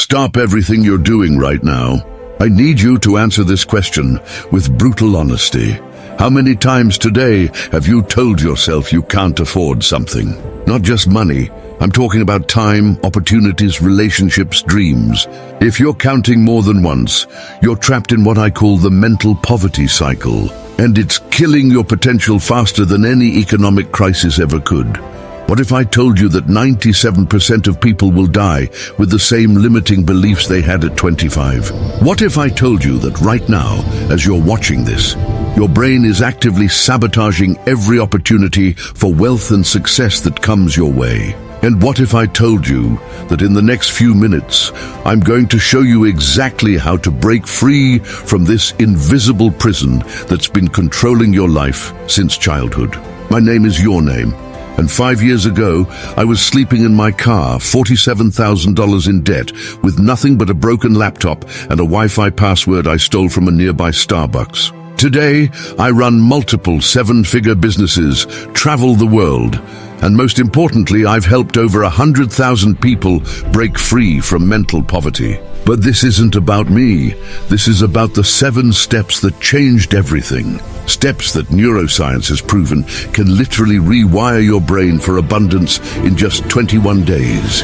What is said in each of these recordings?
Stop everything you're doing right now. I need you to answer this question with brutal honesty. How many times today have you told yourself you can't afford something? Not just money. I'm talking about time, opportunities, relationships, dreams. If you're counting more than once, you're trapped in what I call the mental poverty cycle, and it's killing your potential faster than any economic crisis ever could. What if I told you that 97% of people will die with the same limiting beliefs they had at 25? What if I told you that right now, as you're watching this, your brain is actively sabotaging every opportunity for wealth and success that comes your way? And what if I told you that in the next few minutes, I'm going to show you exactly how to break free from this invisible prison that's been controlling your life since childhood? My name is Your Name, and 5 years ago, I was sleeping in my car, $47,000 in debt, with nothing but a broken laptop and a Wi-Fi password I stole from a nearby Starbucks. Today, I run multiple seven-figure businesses, travel the world, and most importantly, I've helped over 100,000 people break free from mental poverty. But this isn't about me. This is about the 7 steps that changed everything. Steps that neuroscience has proven can literally rewire your brain for abundance in just 21 days.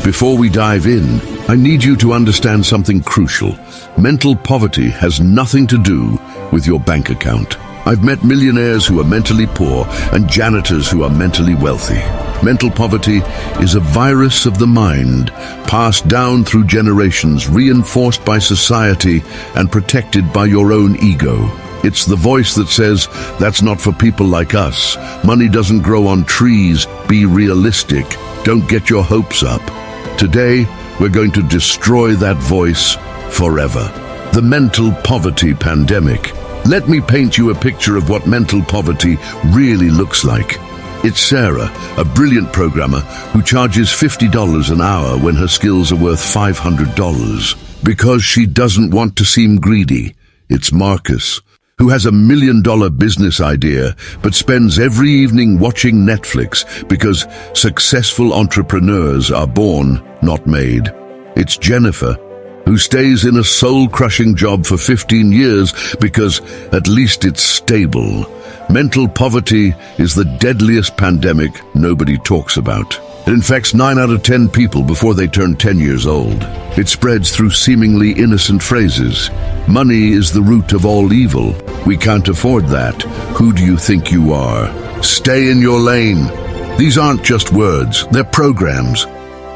Before we dive in, I need you to understand something crucial. Mental poverty has nothing to do with your bank account. I've met millionaires who are mentally poor and janitors who are mentally wealthy. Mental poverty is a virus of the mind, passed down through generations, reinforced by society, and protected by your own ego. It's the voice that says, "That's not for people like us. Money doesn't grow on trees. Be realistic. Don't get your hopes up." Today, we're going to destroy that voice forever. The mental poverty pandemic. Let me paint you a picture of what mental poverty really looks like. It's Sarah, a brilliant programmer who charges $50 an hour when her skills are worth $500 because she doesn't want to seem greedy. It's Marcus, who has $1 million business idea but spends every evening watching Netflix because successful entrepreneurs are born, not made. It's Jennifer, who stays in a soul-crushing job for 15 years because at least it's stable. Mental poverty is the deadliest pandemic nobody talks about. It infects 9 out of 10 people before they turn 10 years old. It spreads through seemingly innocent phrases. Money is the root of all evil. We can't afford that. Who do you think you are? Stay in your lane. These aren't just words, they're programs,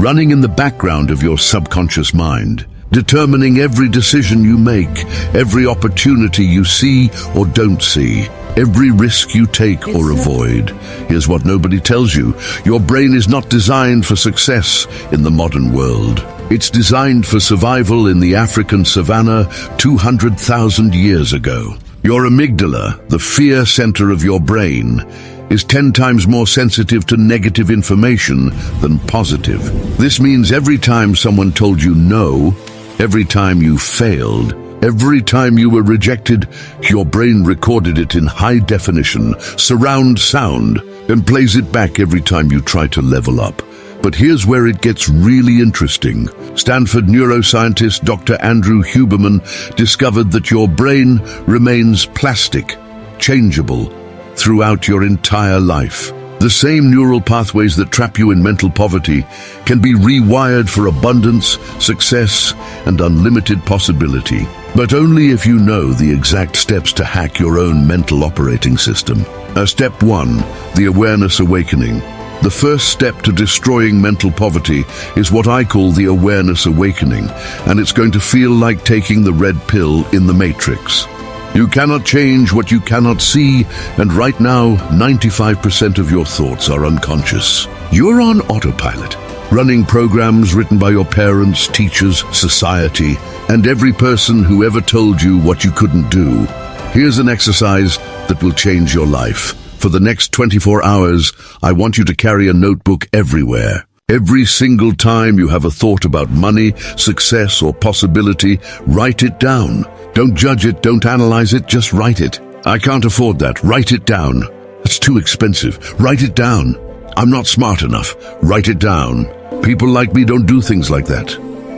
running in the background of your subconscious mind, determining every decision you make, every opportunity you see or don't see, every risk you take or avoid. Here's what nobody tells you. Your brain is not designed for success in the modern world. It's designed for survival in the African savanna 200,000 years ago. Your amygdala, the fear center of your brain, is 10 times more sensitive to negative information than positive. This means every time someone told you no, every time you failed, every time you were rejected, your brain recorded it in high definition, surround sound, and plays it back every time you try to level up. But here's where it gets really interesting. Stanford neuroscientist Dr. Andrew Huberman discovered that your brain remains plastic, changeable, throughout your entire life. The same neural pathways that trap you in mental poverty can be rewired for abundance, success, and unlimited possibility. But only if you know the exact steps to hack your own mental operating system. Step 1, the awareness awakening. The first step to destroying mental poverty is what I call the awareness awakening, and it's going to feel like taking the red pill in the Matrix. You cannot change what you cannot see, and right now, 95% of your thoughts are unconscious. You're on autopilot, running programs written by your parents, teachers, society, and every person who ever told you what you couldn't do. Here's an exercise that will change your life. For the next 24 hours, I want you to carry a notebook everywhere. Every single time you have a thought about money, success, or possibility, write it down. Don't judge it, don't analyze it, just write it. I can't afford that. Write it down. It's too expensive. Write it down. I'm not smart enough. Write it down. People like me don't do things like that.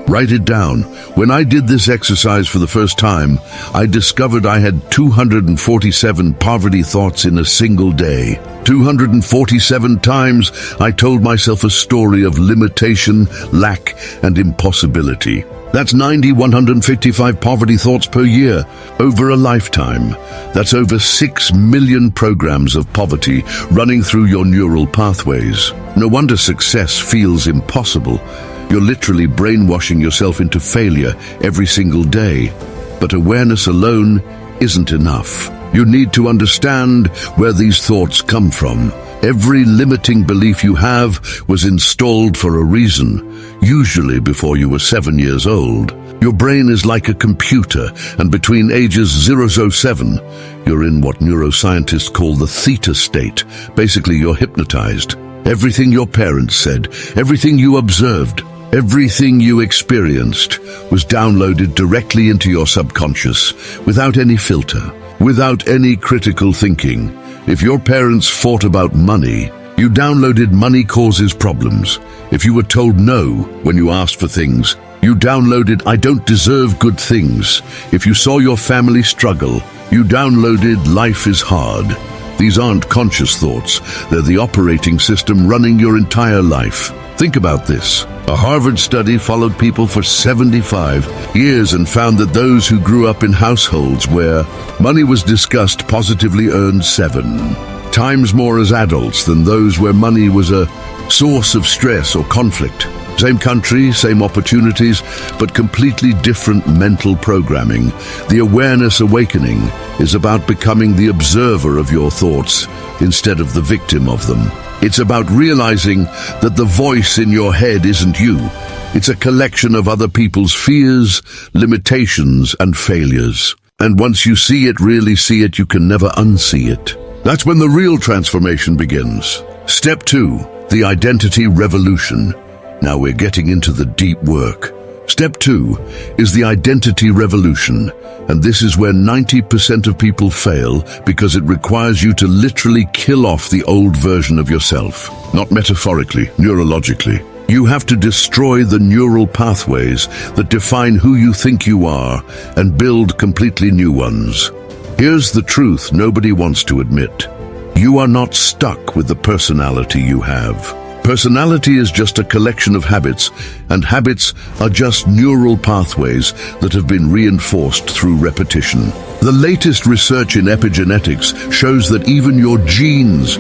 Write it down. When I did this exercise for the first time, I discovered I had 247 poverty thoughts in a single day. 247 times I told myself a story of limitation, lack, and impossibility. That's 155 poverty thoughts per year, over a lifetime. That's over 6 million programs of poverty running through your neural pathways. No wonder success feels impossible. You're literally brainwashing yourself into failure every single day. But awareness alone isn't enough. You need to understand where these thoughts come from. Every limiting belief you have was installed for a reason, usually before you were 7 years old. Your brain is like a computer, and between ages 0 to 7, you're in what neuroscientists call the theta state. Basically, you're hypnotized. Everything your parents said, everything you observed, everything you experienced was downloaded directly into your subconscious, without any filter, without any critical thinking. If your parents fought about money, you downloaded money causes problems. If you were told no when you asked for things, you downloaded I don't deserve good things. If you saw your family struggle, you downloaded life is hard. These aren't conscious thoughts. They're the operating system running your entire life. Think about this. A Harvard study followed people for 75 years and found that those who grew up in households where money was discussed positively earned 7 times more as adults than those where money was a source of stress or conflict. Same country, same opportunities, but completely different mental programming. The awareness awakening is about becoming the observer of your thoughts instead of the victim of them. It's about realizing that the voice in your head isn't you. It's a collection of other people's fears, limitations, and failures. And once you see it, really see it, you can never unsee it. That's when the real transformation begins. Step 2, the identity revolution. Now we're getting into the deep work. Step 2 is the identity revolution, and this is where 90% of people fail because it requires you to literally kill off the old version of yourself. Not metaphorically, neurologically. You have to destroy the neural pathways that define who you think you are and build completely new ones. Here's the truth nobody wants to admit. You are not stuck with the personality you have. Personality is just a collection of habits, and habits are just neural pathways that have been reinforced through repetition. The latest research in epigenetics shows that even your genes,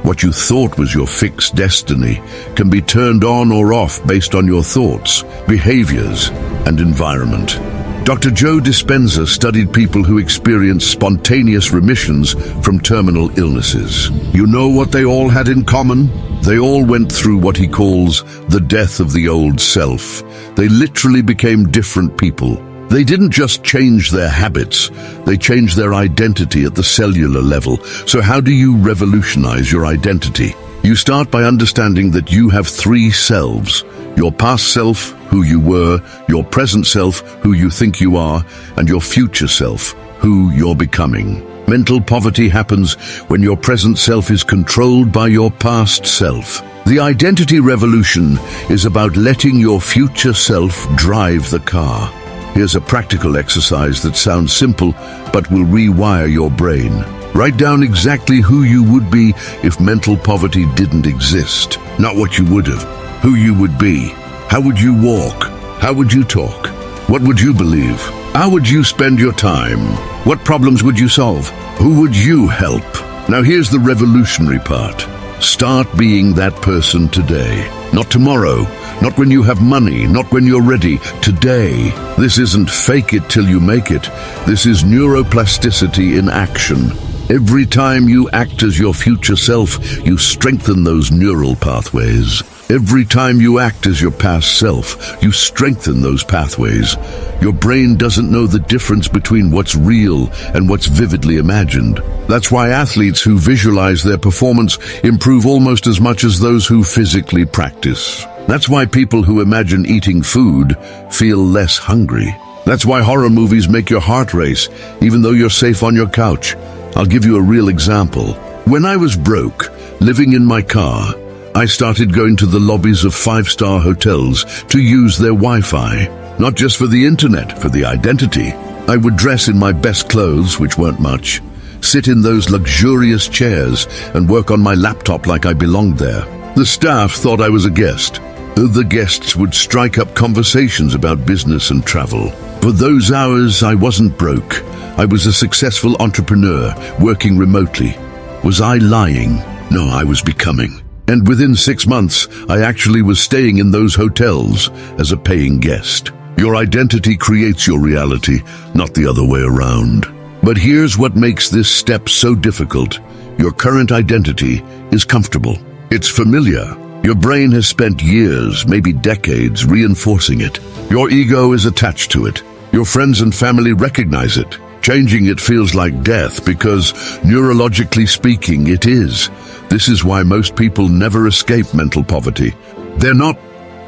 what you thought was your fixed destiny, can be turned on or off based on your thoughts, behaviors, and environment. Dr. Joe Dispenza studied people who experienced spontaneous remissions from terminal illnesses. You know what they all had in common? They all went through what he calls the death of the old self. They literally became different people. They didn't just change their habits, they changed their identity at the cellular level. So how do you revolutionize your identity? You start by understanding that you have 3 selves. Your past self, who you were, your present self, who you think you are, and your future self, who you're becoming. Mental poverty happens when your present self is controlled by your past self. The identity revolution is about letting your future self drive the car. Here's a practical exercise that sounds simple, but will rewire your brain. Write down exactly who you would be if mental poverty didn't exist. Not what you would have, who you would be. How would you walk? How would you talk? What would you believe? How would you spend your time? What problems would you solve? Who would you help? Now here's the revolutionary part. Start being that person today. Not tomorrow, not when you have money, not when you're ready. Today. This isn't fake it till you make it. This is neuroplasticity in action. Every time you act as your future self, you strengthen those neural pathways. Every time you act as your past self, you strengthen those pathways. Your brain doesn't know the difference between what's real and what's vividly imagined. That's why athletes who visualize their performance improve almost as much as those who physically practice. That's why people who imagine eating food feel less hungry. That's why horror movies make your heart race, even though you're safe on your couch. I'll give you a real example. When I was broke, living in my car, I started going to the lobbies of five-star hotels to use their Wi-Fi, not just for the internet, for the identity. I would dress in my best clothes, which weren't much, sit in those luxurious chairs, and work on my laptop like I belonged there. The staff thought I was a guest. The guests would strike up conversations about business and travel. For those hours, I wasn't broke. I was a successful entrepreneur, working remotely. Was I lying? No, I was becoming. And within 6 months, I actually was staying in those hotels as a paying guest. Your identity creates your reality, not the other way around. But here's what makes this step so difficult. Your current identity is comfortable. It's familiar. Your brain has spent years, maybe decades, reinforcing it. Your ego is attached to it. Your friends and family recognize it. Changing it feels like death because, neurologically speaking, it is. This is why most people never escape mental poverty. They're not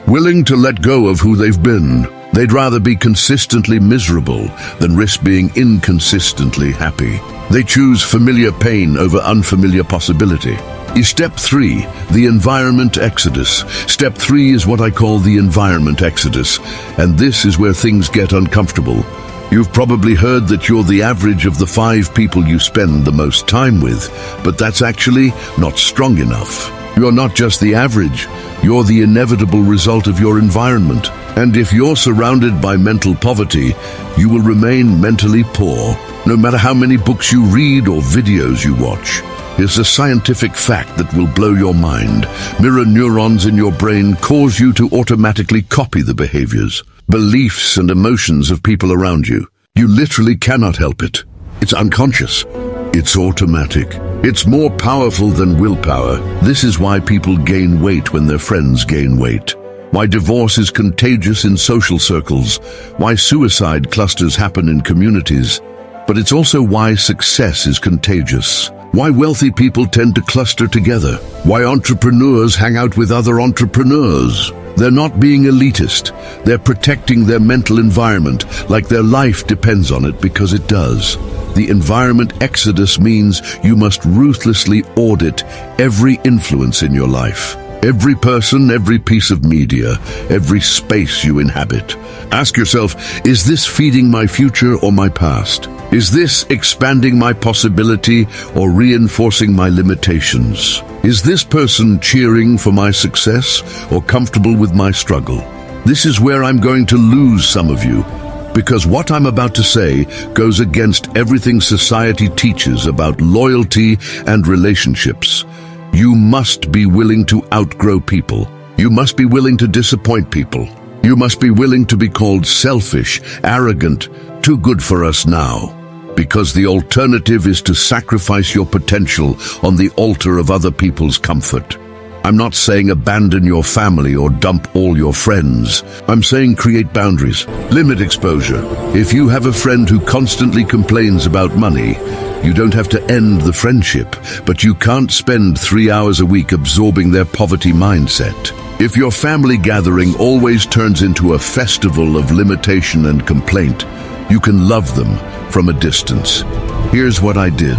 willing to let go of who they've been. They'd rather be consistently miserable than risk being inconsistently happy. They choose familiar pain over unfamiliar possibility. Step 3, the environment exodus. Step 3 is what I call the environment exodus, and this is where things get uncomfortable. You've probably heard that you're the average of the 5 people you spend the most time with, but that's actually not strong enough. You're not just the average, you're the inevitable result of your environment. And if you're surrounded by mental poverty, you will remain mentally poor, no matter how many books you read or videos you watch. Here's a scientific fact that will blow your mind. Mirror neurons in your brain cause you to automatically copy the behaviors, beliefs, and emotions of people around you. You literally cannot help it. It's unconscious. It's automatic. It's more powerful than willpower. This is why people gain weight when their friends gain weight. Why divorce is contagious in social circles. Why suicide clusters happen in communities. But it's also why success is contagious. Why wealthy people tend to cluster together. Why entrepreneurs hang out with other entrepreneurs. They're not being elitist. They're protecting their mental environment like their life depends on it, because it does. The environment exodus means you must ruthlessly audit every influence in your life. Every person, every piece of media, every space you inhabit. Ask yourself, is this feeding my future or my past? Is this expanding my possibility or reinforcing my limitations? Is this person cheering for my success or comfortable with my struggle? This is where I'm going to lose some of you, because what I'm about to say goes against everything society teaches about loyalty and relationships. You must be willing to outgrow people. You must be willing to disappoint people. You must be willing to be called selfish, arrogant, too good for us now. Because the alternative is to sacrifice your potential on the altar of other people's comfort. I'm not saying abandon your family or dump all your friends. I'm saying create boundaries, limit exposure. If you have a friend who constantly complains about money, you don't have to end the friendship, but you can't spend 3 hours a week absorbing their poverty mindset. If your family gathering always turns into a festival of limitation and complaint, you can love them from a distance. Here's what I did.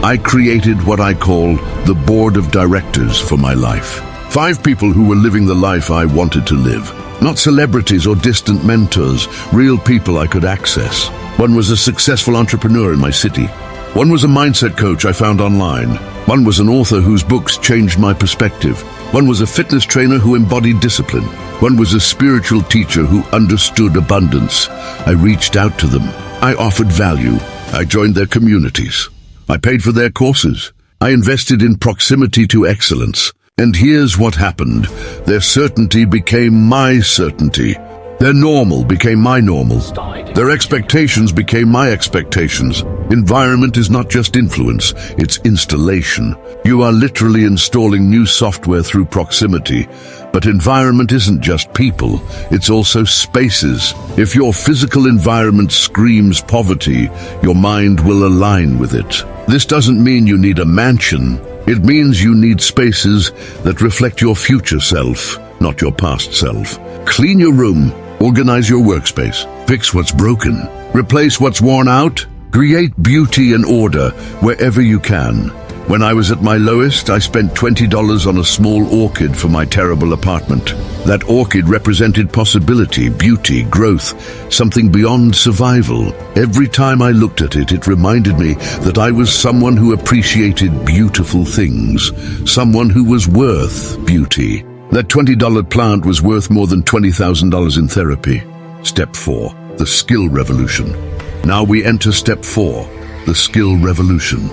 I created what I call the board of directors for my life. 5 people who were living the life I wanted to live. Not celebrities or distant mentors, real people I could access. One was a successful entrepreneur in my city. One was a mindset coach I found online. One was an author whose books changed my perspective. One was a fitness trainer who embodied discipline. One was a spiritual teacher who understood abundance. I reached out to them. I offered value. I joined their communities. I paid for their courses. I invested in proximity to excellence. And here's what happened. Their certainty became my certainty. Their normal became my normal. Their expectations became my expectations. Environment is not just influence, it's installation. You are literally installing new software through proximity. But environment isn't just people, it's also spaces. If your physical environment screams poverty, your mind will align with it. This doesn't mean you need a mansion. It means you need spaces that reflect your future self, not your past self. Clean your room. Organize your workspace. Fix what's broken. Replace what's worn out. Create beauty and order wherever you can. When I was at my lowest, I spent $20 on a small orchid for my terrible apartment. That orchid represented possibility, beauty, growth, something beyond survival. Every time I looked at it, it reminded me that I was someone who appreciated beautiful things, someone who was worth beauty. That $20 plant was worth more than $20,000 in therapy. Step 4, the skill revolution. Now we enter step 4, the skill revolution.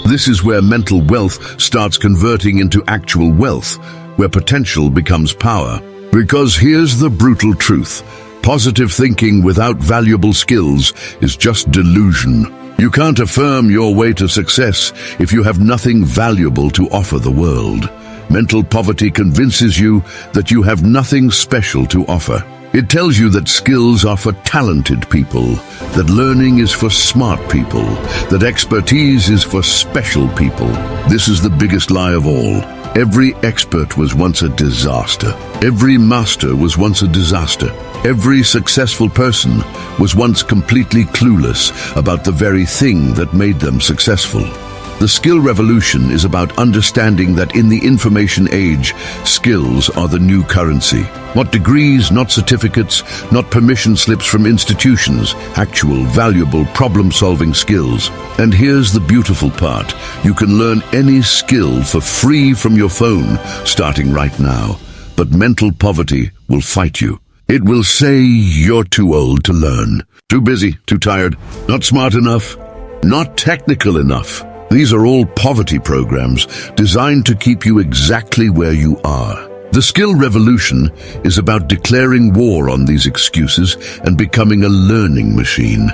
This is where mental wealth starts converting into actual wealth, where potential becomes power. Because here's the brutal truth. Positive thinking without valuable skills is just delusion. You can't affirm your way to success if you have nothing valuable to offer the world. Mental poverty convinces you that you have nothing special to offer. It tells you that skills are for talented people, that learning is for smart people, that expertise is for special people. This is the biggest lie of all. Every expert was once a disaster. Every master was once a disaster. Every successful person was once completely clueless about the very thing that made them successful. The skill revolution is about understanding that in the information age, skills are the new currency. Not degrees, not certificates, not permission slips from institutions, actual, valuable, problem-solving skills. And here's the beautiful part. You can learn any skill for free from your phone, starting right now. But mental poverty will fight you. It will say you're too old to learn, too busy, too tired, not smart enough, not technical enough. These are all poverty programs designed to keep you exactly where you are. The skill revolution is about declaring war on these excuses and becoming a learning machine.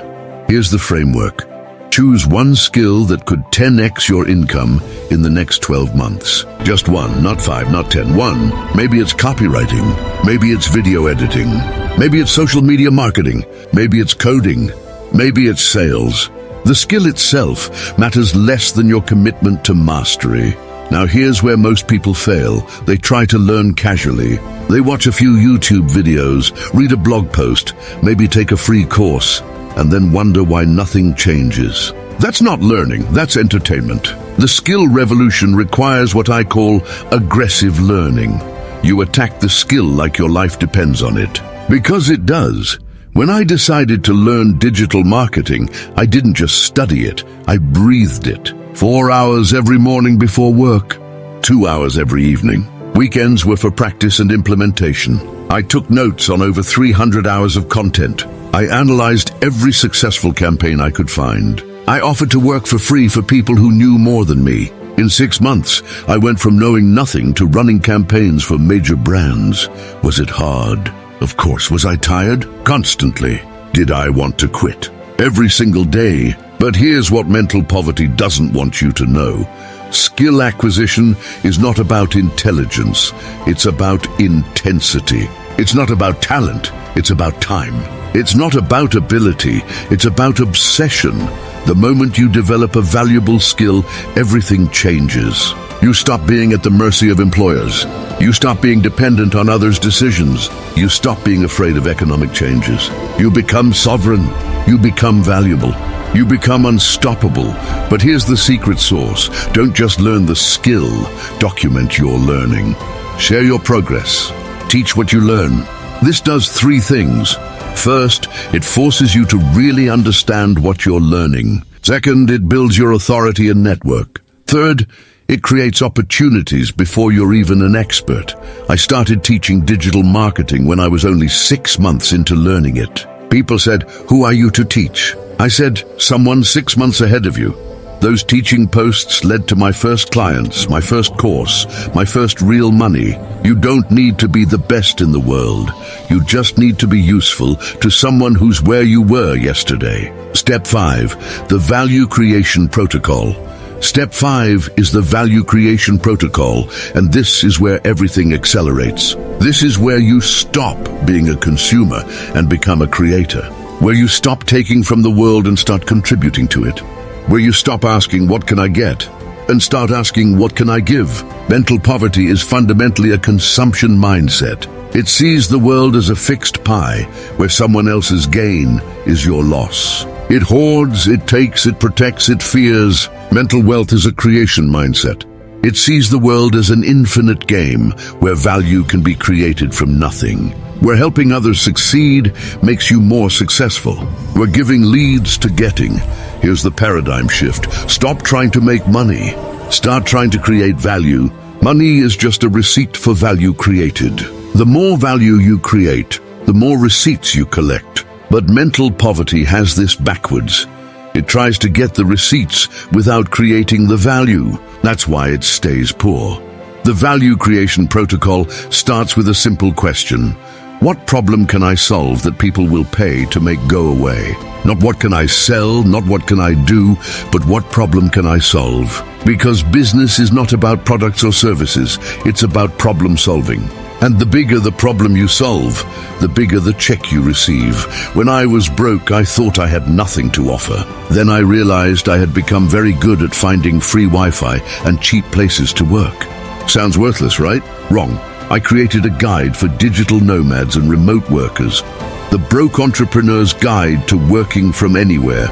Here's the framework. Choose one skill that could 10x your income in the next 12 months. Just one, not 5, not 10, one. Maybe it's copywriting. Maybe it's video editing. Maybe it's social media marketing. Maybe it's coding. Maybe it's sales. The skill itself matters less than your commitment to mastery. Now here's where most people fail. They try to learn casually. They watch a few YouTube videos, read a blog post, maybe take a free course, and then wonder why nothing changes. That's not learning, that's entertainment. The skill revolution requires what I call aggressive learning. You attack the skill like your life depends on it. Because it does. When I decided to learn digital marketing, I didn't just study it, I breathed it. 4 hours every morning before work, 2 hours every evening. Weekends were for practice and implementation. I took notes on over 300 hours of content. I analyzed every successful campaign I could find. I offered to work for free for people who knew more than me. In 6 months, I went from knowing nothing to running campaigns for major brands. Was it hard? Of course. Was I tired? Constantly. Did I want to quit? Every single day. But here's what mental poverty doesn't want you to know. Skill acquisition is not about intelligence. It's about intensity. It's not about talent. It's about time. It's not about ability. It's about obsession. The moment you develop a valuable skill, everything changes. You stop being at the mercy of employers. You stop being dependent on others' decisions. You stop being afraid of economic changes. You become sovereign. You become valuable. You become unstoppable. But here's the secret sauce. Don't just learn the skill. Document your learning. Share your progress. Teach what you learn. This does 3 things. First, it forces you to really understand what you're learning. Second, it builds your authority and network. Third, it creates opportunities before you're even an expert. I started teaching digital marketing when I was only 6 months into learning it. People said, "Who are you to teach?" I said, "Someone 6 months ahead of you." Those teaching posts led to my first clients, my first course, my first real money. You don't need to be the best in the world. You just need to be useful to someone who's where you were yesterday. Step 5, the value creation protocol. Step 5 is the value creation protocol, and this is where everything accelerates. This is where you stop being a consumer and become a creator. Where you stop taking from the world and start contributing to it. Where you stop asking, "What can I get?" and start asking, "What can I give?" Mental poverty is fundamentally a consumption mindset. It sees the world as a fixed pie, where someone else's gain is your loss. It hoards, it takes, it protects, it fears. Mental wealth is a creation mindset. It sees the world as an infinite game where value can be created from nothing. Where helping others succeed makes you more successful. Where giving leads to getting. Here's the paradigm shift. Stop trying to make money. Start trying to create value. Money is just a receipt for value created. The more value you create, the more receipts you collect. But mental poverty has this backwards. It tries to get the receipts without creating the value. That's why it stays poor. The value creation protocol starts with a simple question. What problem can I solve that people will pay to make go away? Not what can I sell, not what can I do, but what problem can I solve? Because business is not about products or services, it's about problem solving. And the bigger the problem you solve, the bigger the check you receive. When I was broke, I thought I had nothing to offer. Then I realized I had become very good at finding free Wi-Fi and cheap places to work. Sounds worthless, right? Wrong. I created a guide for digital nomads and remote workers. The Broke Entrepreneur's Guide to Working from Anywhere.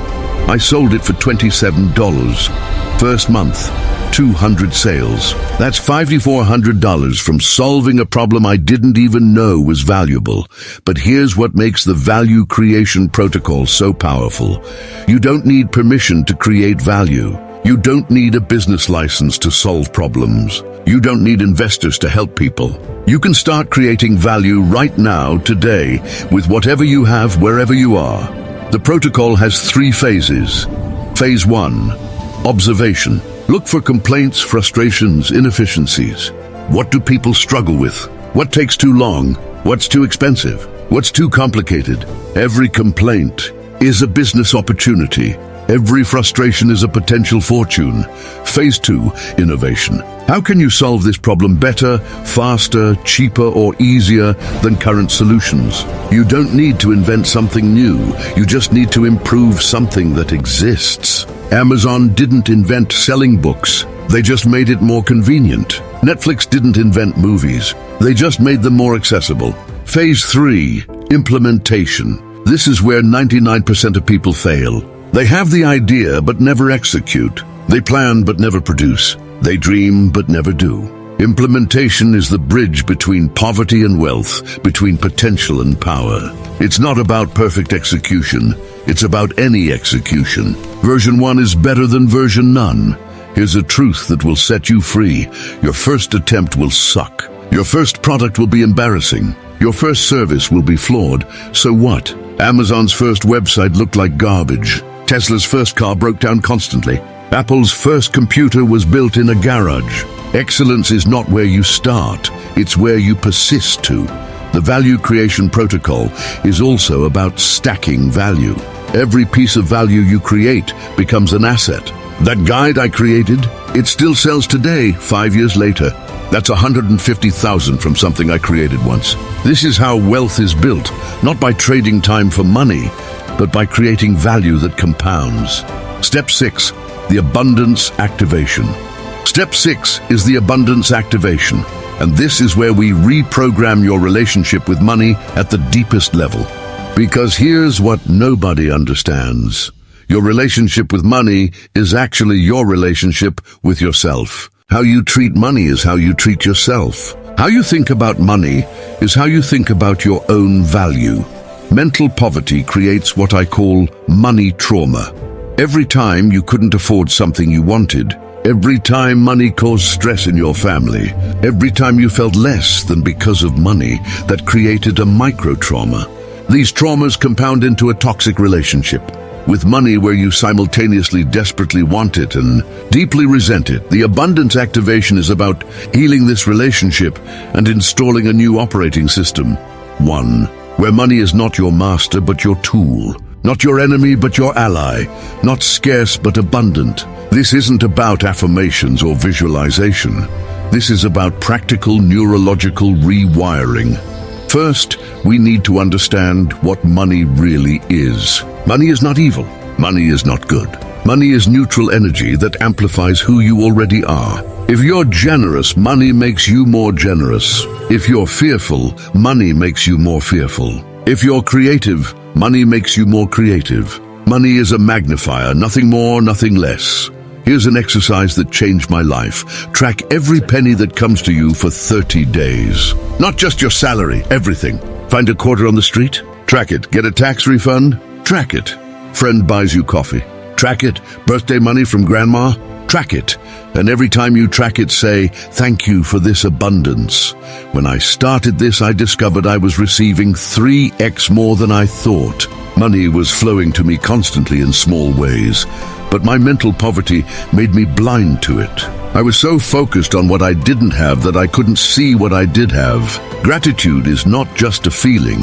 I sold it for $27. First month, 200 sales. That's $5,400 from solving a problem I didn't even know was valuable. But here's what makes the value creation protocol so powerful. You don't need permission to create value. You don't need a business license to solve problems. You don't need investors to help people. You can start creating value right now, today, with whatever you have, wherever you are. The protocol has 3 phases. Phase 1, observation. Look for complaints, frustrations, inefficiencies. What do people struggle with? What takes too long? What's too expensive? What's too complicated? Every complaint is a business opportunity. Every frustration is a potential fortune. Phase 2, innovation. How can you solve this problem better, faster, cheaper, or easier than current solutions? You don't need to invent something new. You just need to improve something that exists. Amazon didn't invent selling books. They just made it more convenient. Netflix didn't invent movies. They just made them more accessible. Phase 3, implementation. This is where 99% of people fail. They have the idea but never execute. They plan but never produce. They dream but never do. Implementation is the bridge between poverty and wealth, between potential and power. It's not about perfect execution. It's about any execution. Version 1 is better than version none. Here's a truth that will set you free. Your first attempt will suck. Your first product will be embarrassing. Your first service will be flawed. So what? Amazon's first website looked like garbage. Tesla's first car broke down constantly. Apple's first computer was built in a garage. Excellence is not where you start, it's where you persist to. The value creation protocol is also about stacking value. Every piece of value you create becomes an asset. That guide I created, it still sells today, 5 years later. That's $150,000 from something I created once. This is how wealth is built, not by trading time for money, but by creating value that compounds. Step 6, the abundance activation. Step 6 is the abundance activation, and this is where we reprogram your relationship with money at the deepest level. Because here's what nobody understands. Your relationship with money is actually your relationship with yourself. How you treat money is how you treat yourself. How you think about money is how you think about your own value. Mental poverty creates what I call money trauma. Every time you couldn't afford something you wanted, every time money caused stress in your family, every time you felt less than because of money, that created a micro-trauma. These traumas compound into a toxic relationship. With money where you simultaneously desperately want it and deeply resent it, the abundance activation is about healing this relationship and installing a new operating system. 1. Where money is not your master but your tool. Not your enemy but your ally. Not scarce but abundant. This isn't about affirmations or visualization. This is about practical neurological rewiring. First, we need to understand what money really is. Money is not evil. Money is not good. Money is neutral energy that amplifies who you already are. If you're generous, money makes you more generous. If you're fearful, money makes you more fearful. If you're creative, money makes you more creative. Money is a magnifier, nothing more, nothing less. Here's an exercise that changed my life. Track every penny that comes to you for 30 days. Not just your salary, everything. Find a quarter on the street? Track it. Get a tax refund? Track it. Friend buys you coffee? Track it. Birthday money from grandma? Track it. And every time you track it, say, thank you for this abundance. When I started this, I discovered I was receiving 3x more than I thought. Money was flowing to me constantly in small ways, but my mental poverty made me blind to it. I was so focused on what I didn't have that I couldn't see what I did have. Gratitude is not just a feeling.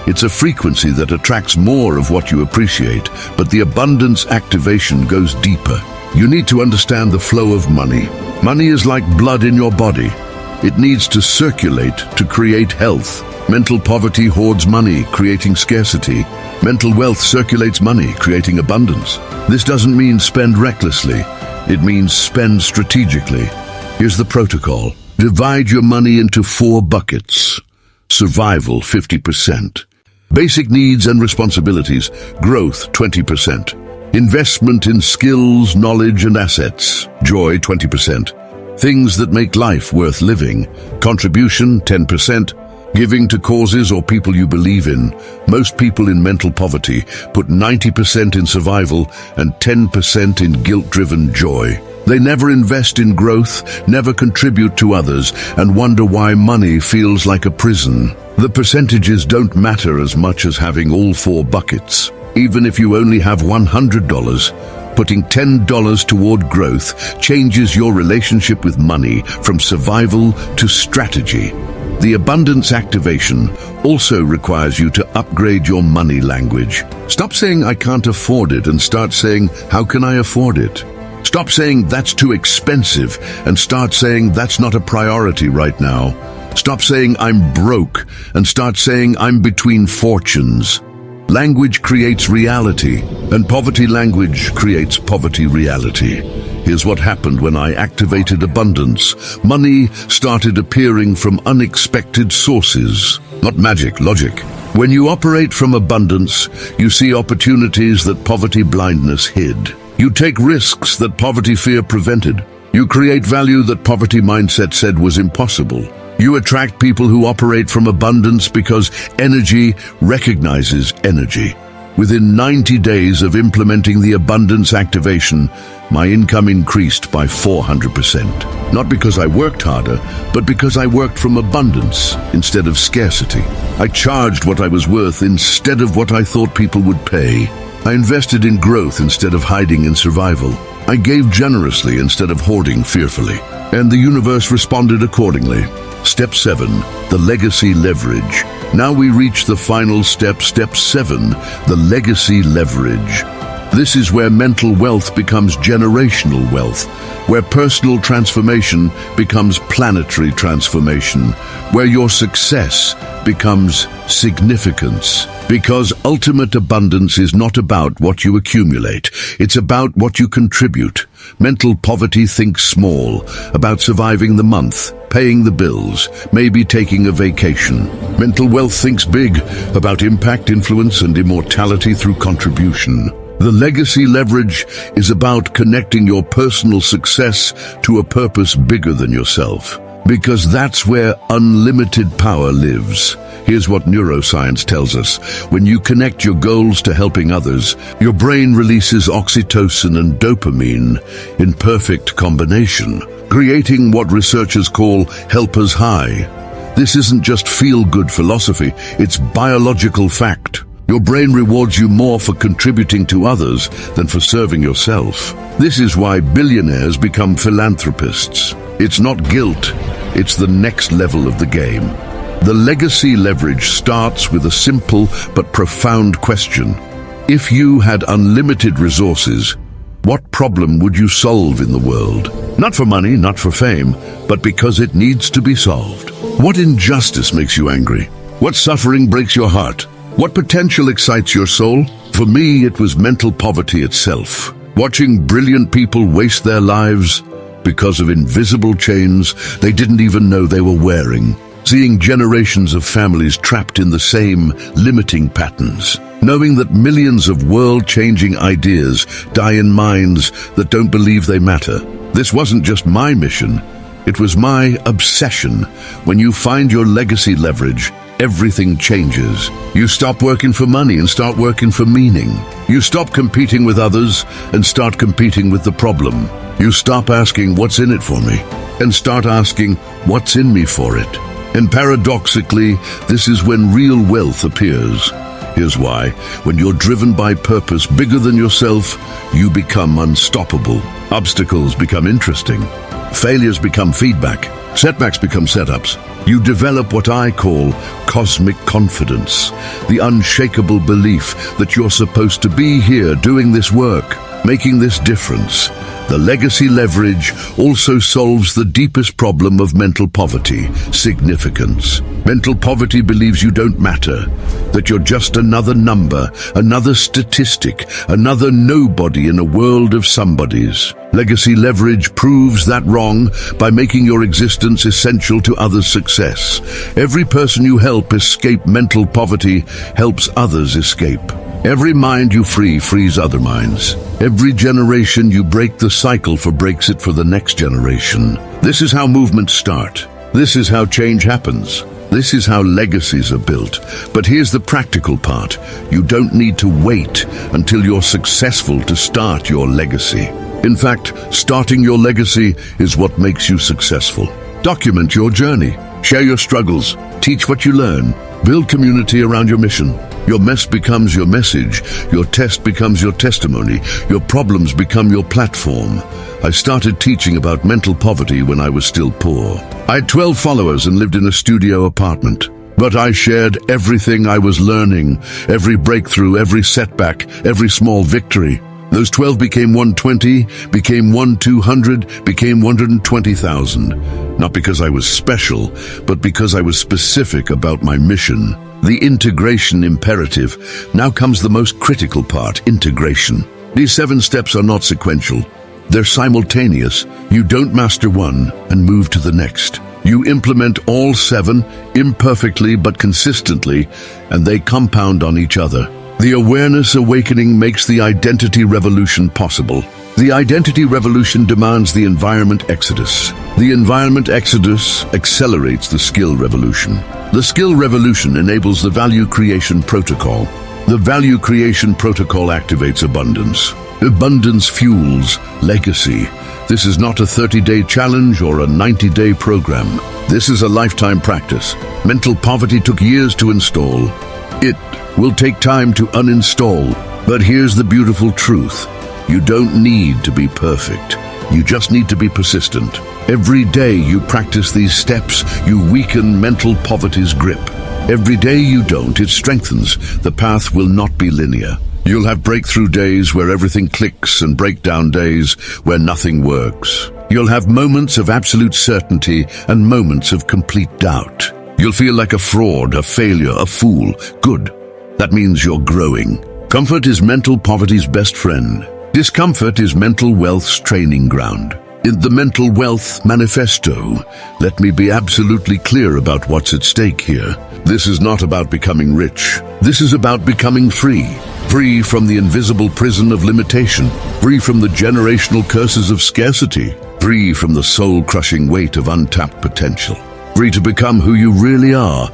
It's a frequency that attracts more of what you appreciate, but the abundance activation goes deeper. You need to understand the flow of money. Money is like blood in your body. It needs to circulate to create health. Mental poverty hoards money, creating scarcity. Mental wealth circulates money, creating abundance. This doesn't mean spend recklessly. It means spend strategically. Here's the protocol. Divide your money into 4 buckets. Survival, 50%. Basic needs and responsibilities, growth, 20%. Investment in skills, knowledge, and assets, joy, 20%. Things that make life worth living, contribution, 10%. Giving to causes or people you believe in. Most people in mental poverty put 90% in survival and 10% in guilt-driven joy. They never invest in growth, never contribute to others, and wonder why money feels like a prison. The percentages don't matter as much as having all 4 buckets. Even if you only have $100, putting $10 toward growth changes your relationship with money from survival to strategy. The abundance activation also requires you to upgrade your money language. Stop saying, I can't afford it, and start saying, how can I afford it? Stop saying, that's too expensive, and start saying, that's not a priority right now. Stop saying, I'm broke, and start saying, I'm between fortunes. Language creates reality, and poverty language creates poverty reality. Here's what happened when I activated abundance. Money started appearing from unexpected sources. Not magic, logic. When you operate from abundance, you see opportunities that poverty blindness hid. You take risks that poverty fear prevented. You create value that poverty mindset said was impossible. You attract people who operate from abundance because energy recognizes energy. Within 90 days of implementing the abundance activation, my income increased by 400%. Not because I worked harder, but because I worked from abundance instead of scarcity. I charged what I was worth instead of what I thought people would pay. I invested in growth instead of hiding in survival. I gave generously instead of hoarding fearfully. And the universe responded accordingly. Step 7, the legacy leverage. Now we reach the final step, step 7, the legacy leverage. This is where mental wealth becomes generational wealth, where personal transformation becomes planetary transformation, where your success becomes significance. Because ultimate abundance is not about what you accumulate, it's about what you contribute. Mental poverty thinks small, about surviving the month, paying the bills, maybe taking a vacation. Mental wealth thinks big, about impact, influence, and immortality through contribution. The legacy leverage is about connecting your personal success to a purpose bigger than yourself. Because that's where unlimited power lives. Here's what neuroscience tells us. When you connect your goals to helping others, your brain releases oxytocin and dopamine in perfect combination, creating what researchers call helper's high. This isn't just feel-good philosophy, it's biological fact. Your brain rewards you more for contributing to others than for serving yourself. This is why billionaires become philanthropists. It's not guilt, it's the next level of the game. The legacy leverage starts with a simple but profound question. If you had unlimited resources, what problem would you solve in the world? Not for money, not for fame, but because it needs to be solved. What injustice makes you angry? What suffering breaks your heart? What potential excites your soul? For me, it was mental poverty itself. Watching brilliant people waste their lives because of invisible chains they didn't even know they were wearing. seeing generations of families trapped in the same limiting patterns, knowing that millions of world-changing ideas die in minds that don't believe they matter. This wasn't just my mission, it was my obsession. When you find your legacy leverage, everything changes. You stop working for money and start working for meaning. You stop competing with others and start competing with the problem. You stop asking, what's in it for me? And start asking, what's in me for it? And paradoxically, this is when real wealth appears. Here's why. When you're driven by purpose bigger than yourself, you become unstoppable. Obstacles become interesting. Failures become feedback. Setbacks become setups. You develop what I call cosmic confidence, the unshakable belief that you're supposed to be here doing this work, making this difference. The legacy leverage also solves the deepest problem of mental poverty, significance. Mental poverty believes you don't matter, that you're just another number, another statistic, another nobody in a world of somebodies. Legacy leverage proves that wrong by making your existence essential to others' success. Every person you help escape mental poverty helps others escape. Every mind you free frees other minds. Every generation you break the cycle breaks it for the next generation. This is how movements start. This is how change happens. This is how legacies are built. But here's the practical part. You don't need to wait until you're successful to start your legacy. In fact, starting your legacy is what makes you successful. Document your journey. Share your struggles. Teach what you learn. Build community around your mission. Your mess becomes your message. Your test becomes your testimony. Your problems become your platform. I started teaching about mental poverty when I was still poor. I had 12 followers and lived in a studio apartment. But I shared everything I was learning, every breakthrough, every setback, every small victory. Those 12 became 120, became 200, became 120,000. Not because I was special, but because I was specific about my mission. The integration imperative. Now comes the most critical part, integration. These 7 steps are not sequential. They're simultaneous. You don't master one and move to the next. You implement all 7, imperfectly but consistently, and they compound on each other. The awareness awakening makes the identity revolution possible. The identity revolution demands the environment exodus. The environment exodus accelerates the skill revolution. The skill revolution enables the value creation protocol. The value creation protocol activates abundance. Abundance fuels legacy. This is not a 30-day challenge or a 90-day program. This is a lifetime practice. Mental poverty took years to install. It will take time to uninstall. But here's the beautiful truth. You don't need to be perfect. You just need to be persistent. Every day you practice these steps, you weaken mental poverty's grip. Every day you don't, it strengthens. The path will not be linear. You'll have breakthrough days where everything clicks and breakdown days where nothing works. You'll have moments of absolute certainty and moments of complete doubt. You'll feel like a fraud, a failure, a fool. Good. That means you're growing. Comfort is mental poverty's best friend. Discomfort is mental wealth's training ground. In the Mental Wealth Manifesto, let me be absolutely clear about what's at stake here. This is not about becoming rich. This is about becoming free. Free from the invisible prison of limitation. Free from the generational curses of scarcity. Free from the soul-crushing weight of untapped potential. Free to become who you really are,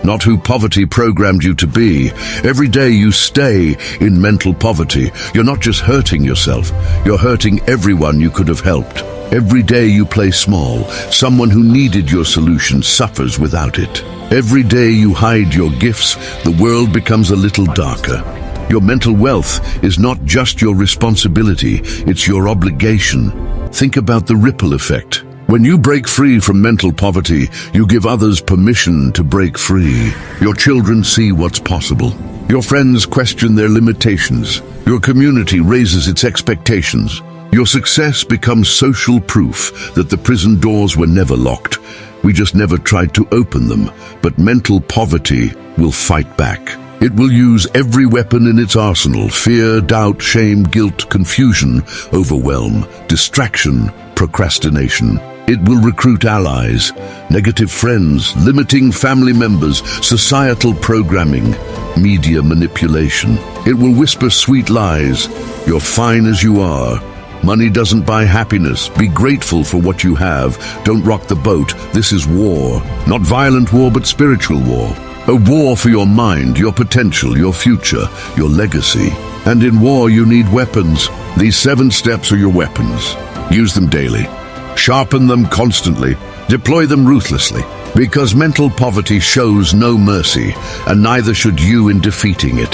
not who poverty programmed you to be. Every day you stay in mental poverty, you're not just hurting yourself, you're hurting everyone you could have helped. Every day you play small, someone who needed your solution suffers without it. Every day you hide your gifts, the world becomes a little darker. Your mental wealth is not just your responsibility, it's your obligation. Think about the ripple effect. When you break free from mental poverty, you give others permission to break free. Your children see what's possible. Your friends question their limitations. Your community raises its expectations. Your success becomes social proof that the prison doors were never locked. We just never tried to open them. But mental poverty will fight back. It will use every weapon in its arsenal: fear, doubt, shame, guilt, confusion, overwhelm, distraction, procrastination. It will recruit allies, negative friends, limiting family members, societal programming, media manipulation. It will whisper sweet lies. You're fine as you are. Money doesn't buy happiness. Be grateful for what you have. Don't rock the boat. This is war. Not violent war, but spiritual war. A war for your mind, your potential, your future, your legacy. And in war, you need weapons. These 7 steps are your weapons. Use them daily. Sharpen them constantly. Deploy them ruthlessly. Because mental poverty shows no mercy, and neither should you in defeating it.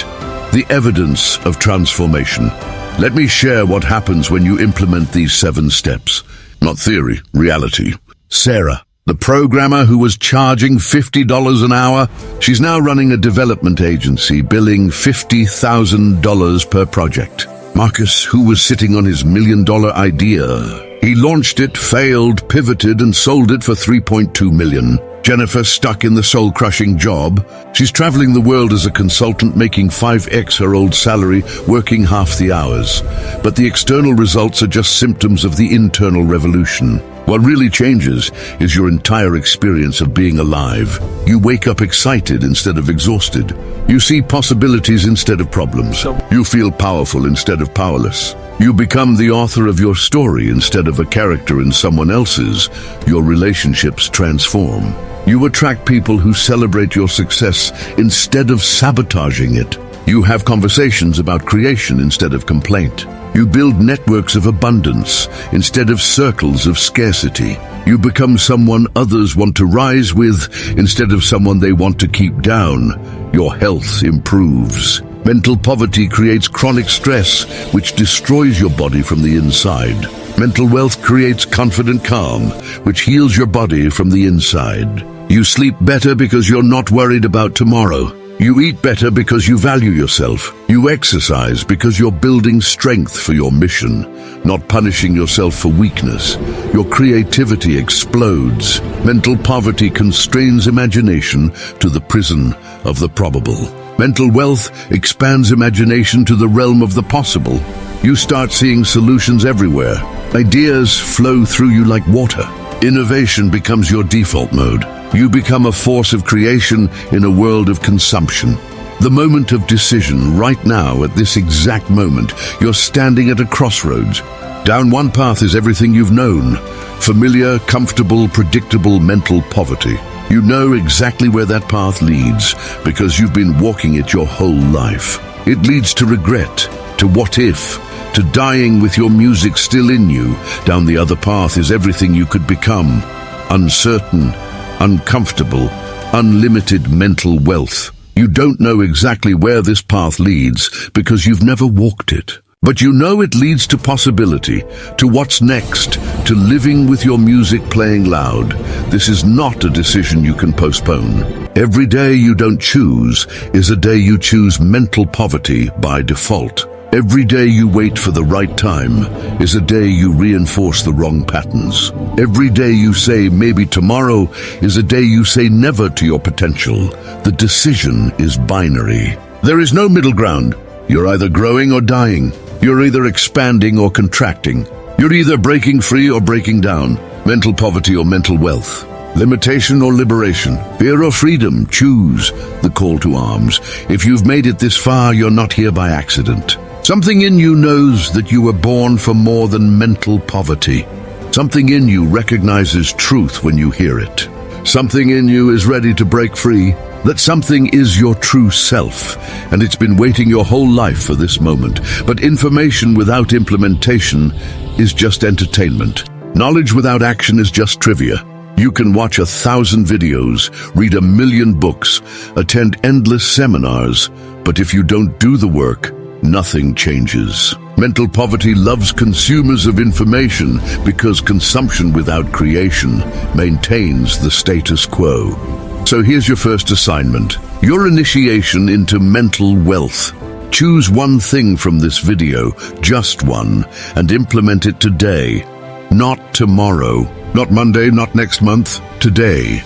The evidence of transformation. Let me share what happens when you implement these 7 steps. Not theory, reality. Sarah, the programmer who was charging $50 an hour, she's now running a development agency, billing $50,000 per project. Marcus, who was sitting on his $1 million idea, he launched it, failed, pivoted, and sold it for $3.2 million. Jennifer, stuck in the soul-crushing job. She's traveling the world as a consultant, making 5x her old salary, working half the hours. But the external results are just symptoms of the internal revolution. What really changes is your entire experience of being alive. You wake up excited instead of exhausted. You see possibilities instead of problems. You feel powerful instead of powerless. You become the author of your story instead of a character in someone else's. Your relationships transform. You attract people who celebrate your success instead of sabotaging it. You have conversations about creation instead of complaint. You build networks of abundance instead of circles of scarcity. You become someone others want to rise with instead of someone they want to keep down. Your health improves. Mental poverty creates chronic stress, which destroys your body from the inside. Mental wealth creates confident calm, which heals your body from the inside. You sleep better because you're not worried about tomorrow. You eat better because you value yourself. You exercise because you're building strength for your mission, not punishing yourself for weakness. Your creativity explodes. Mental poverty constrains imagination to the prison of the probable. Mental wealth expands imagination to the realm of the possible. You start seeing solutions everywhere. Ideas flow through you like water. Innovation becomes your default mode. You become a force of creation in a world of consumption. The moment of decision, right now, at this exact moment, you're standing at a crossroads. Down one path is everything you've known. Familiar, comfortable, predictable mental poverty. You know exactly where that path leads because you've been walking it your whole life. It leads to regret, to what if, to dying with your music still in you. Down the other path is everything you could become. Uncertain, uncomfortable, unlimited mental wealth. You don't know exactly where this path leads because you've never walked it. But you know it leads to possibility, to what's next, to living with your music playing loud. This is not a decision you can postpone. Every day you don't choose is a day you choose mental poverty by default. Every day you wait for the right time is a day you reinforce the wrong patterns. Every day you say maybe tomorrow is a day you say never to your potential. The decision is binary. There is no middle ground. You're either growing or dying. You're either expanding or contracting. You're either breaking free or breaking down. Mental poverty or mental wealth. Limitation or liberation. Fear or freedom. Choose the call to arms. If you've made it this far, you're not here by accident. Something in you knows that you were born for more than mental poverty. Something in you recognizes truth when you hear it. Something in you is ready to break free. That something is your true self, and it's been waiting your whole life for this moment. But information without implementation is just entertainment. Knowledge without action is just trivia. You can watch 1,000 videos, read 1,000,000 books, attend endless seminars, but if you don't do the work, nothing changes. Mental poverty loves consumers of information because consumption without creation maintains the status quo. So here's your first assignment, your initiation into mental wealth. Choose one thing from this video, just one, and implement it today. Not tomorrow, not Monday, not next month, today.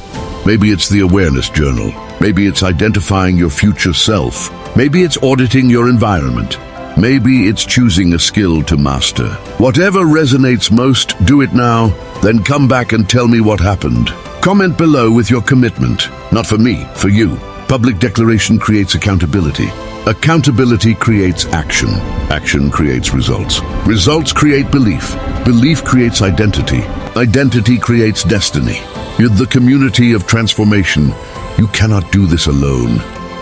Maybe it's the awareness journal. Maybe it's identifying your future self. Maybe it's auditing your environment. Maybe it's choosing a skill to master. Whatever resonates most, do it now, then come back and tell me what happened. Comment below with your commitment. Not for me, for you. Public declaration creates accountability. Accountability creates action. Action creates results. Results create belief. Belief creates identity. Identity creates destiny. You're the community of transformation. You cannot do this alone.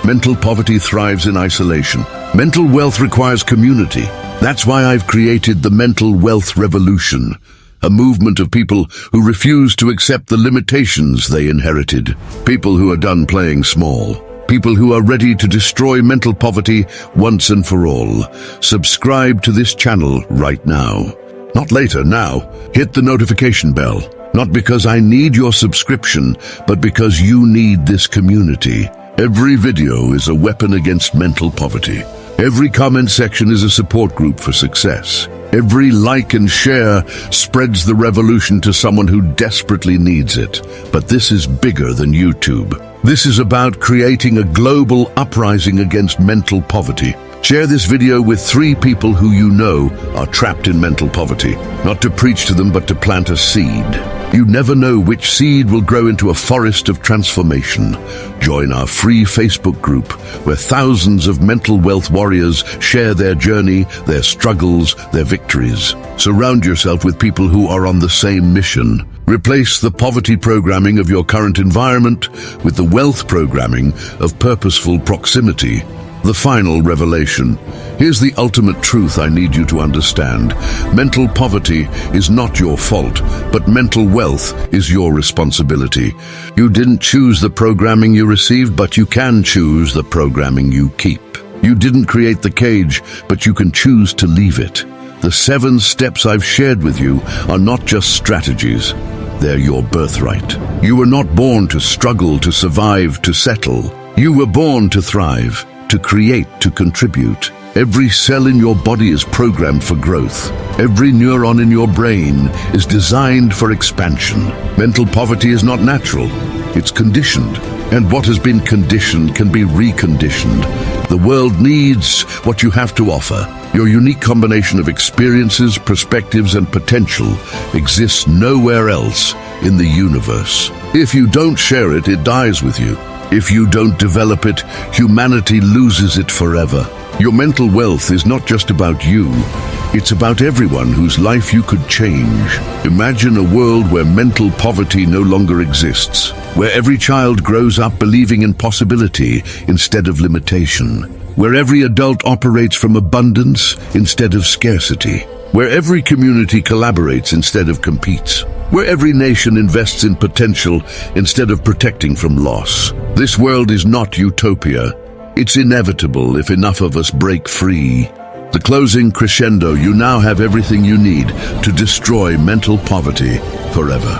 Mental poverty thrives in isolation. Mental wealth requires community. That's why I've created the Mental Wealth Revolution, a movement of people who refuse to accept the limitations they inherited. People who are done playing small. People who are ready to destroy mental poverty once and for all. Subscribe to this channel right now. Not later, now. Hit the notification bell. Not because I need your subscription, but because you need this community. Every video is a weapon against mental poverty. Every comment section is a support group for success. Every like and share spreads the revolution to someone who desperately needs it. But this is bigger than YouTube. This is about creating a global uprising against mental poverty. Share this video with 3 people who you know are trapped in mental poverty. Not to preach to them, but to plant a seed. You never know which seed will grow into a forest of transformation. Join our free Facebook group, where thousands of mental wealth warriors share their journey, their struggles, their victories. Surround yourself with people who are on the same mission. Replace the poverty programming of your current environment with the wealth programming of purposeful proximity. The final revelation. Here's the ultimate truth I need you to understand. Mental poverty is not your fault, but mental wealth is your responsibility. You didn't choose the programming you received, but you can choose the programming you keep. You didn't create the cage, but you can choose to leave it. The 7 steps I've shared with you are not just strategies. They're your birthright. You were not born to struggle, to survive, to settle. You were born to thrive. To create, to contribute. Every cell in your body is programmed for growth. Every neuron in your brain is designed for expansion. Mental poverty is not natural, it's conditioned. And what has been conditioned can be reconditioned. The world needs what you have to offer. Your unique combination of experiences, perspectives, and potential exists nowhere else in the universe. If you don't share it, it dies with you. If you don't develop it, humanity loses it forever. Your mental wealth is not just about you. It's about everyone whose life you could change. Imagine a world where mental poverty no longer exists, where every child grows up believing in possibility instead of limitation, where every adult operates from abundance instead of scarcity, where every community collaborates instead of competes, where every nation invests in potential instead of protecting from loss. This world is not utopia. It's inevitable if enough of us break free. The closing crescendo. You now have everything you need to destroy mental poverty forever.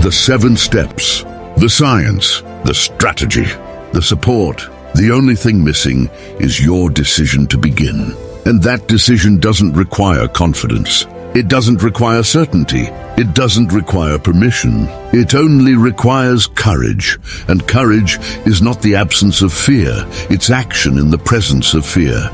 The 7 steps, the science, the strategy, the support. The only thing missing is your decision to begin. And that decision doesn't require confidence. It doesn't require certainty. It doesn't require permission. It only requires courage. And courage is not the absence of fear. It's action in the presence of fear.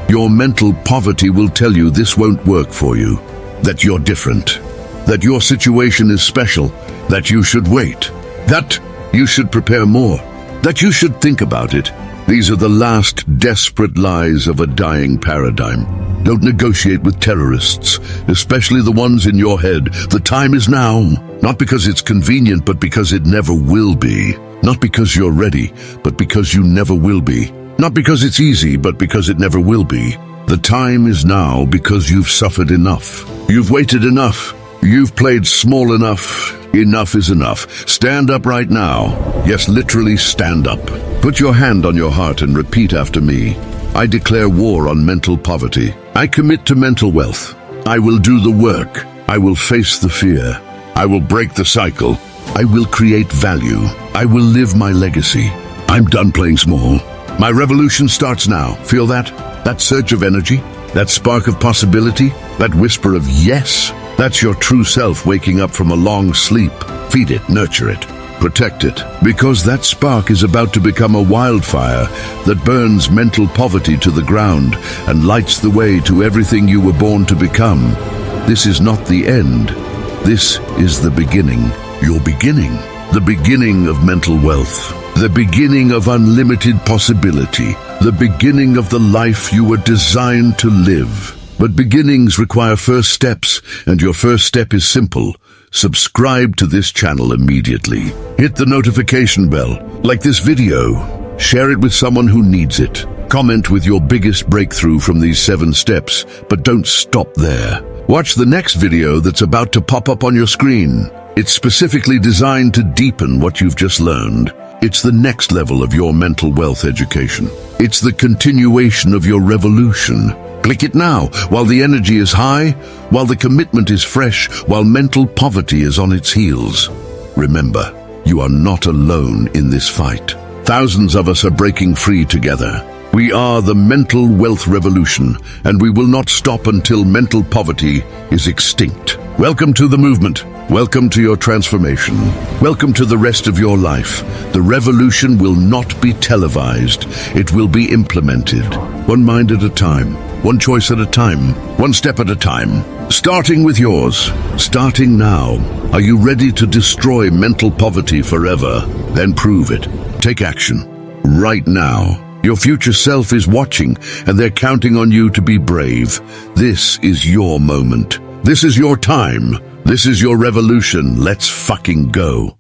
Your mental poverty will tell you this won't work for you, that you're different, that your situation is special, that you should wait, that you should prepare more, that you should think about it. These are the last desperate lies of a dying paradigm. Don't negotiate with terrorists, especially the ones in your head. The time is now, not because it's convenient, but because it never will be. Not because you're ready, but because you never will be. Not because it's easy, but because it never will be. The time is now because you've suffered enough. You've waited enough. You've played small enough. Enough is enough. Stand up right now. Yes, literally stand up. Put your hand on your heart and repeat after me. I declare war on mental poverty. I commit to mental wealth. I will do the work. I will face the fear. I will break the cycle. I will create value. I will live my legacy. I'm done playing small. My revolution starts now. Feel that? That surge of energy? That spark of possibility? That whisper of yes? That's your true self waking up from a long sleep. Feed it, nurture it. Protect it, because that spark is about to become a wildfire that burns mental poverty to the ground and lights the way to everything you were born to become. This is not the end. This is the beginning. Your beginning. The beginning of mental wealth. The beginning of unlimited possibility. The beginning of the life you were designed to live. But beginnings require first steps, and your first step is simple. Subscribe to this channel immediately. Hit the notification bell, like this video. Share it with someone who needs it. Comment with your biggest breakthrough from these 7 steps, but don't stop there. Watch the next video that's about to pop up on your screen. It's specifically designed to deepen what you've just learned. It's the next level of your mental wealth education. It's the continuation of your revolution. Click it now, while the energy is high, while the commitment is fresh, while mental poverty is on its heels. Remember, you are not alone in this fight. Thousands of us are breaking free together. We are the mental wealth revolution, and we will not stop until mental poverty is extinct. Welcome to the movement. Welcome to your transformation. Welcome to the rest of your life. The revolution will not be televised. It will be implemented. One mind at a time. One choice at a time. One step at a time. Starting with yours. Starting now. Are you ready to destroy mental poverty forever? Then prove it. Take action. Right now. Your future self is watching, and they're counting on you to be brave. This is your moment. This is your time. This is your revolution. Let's fucking go.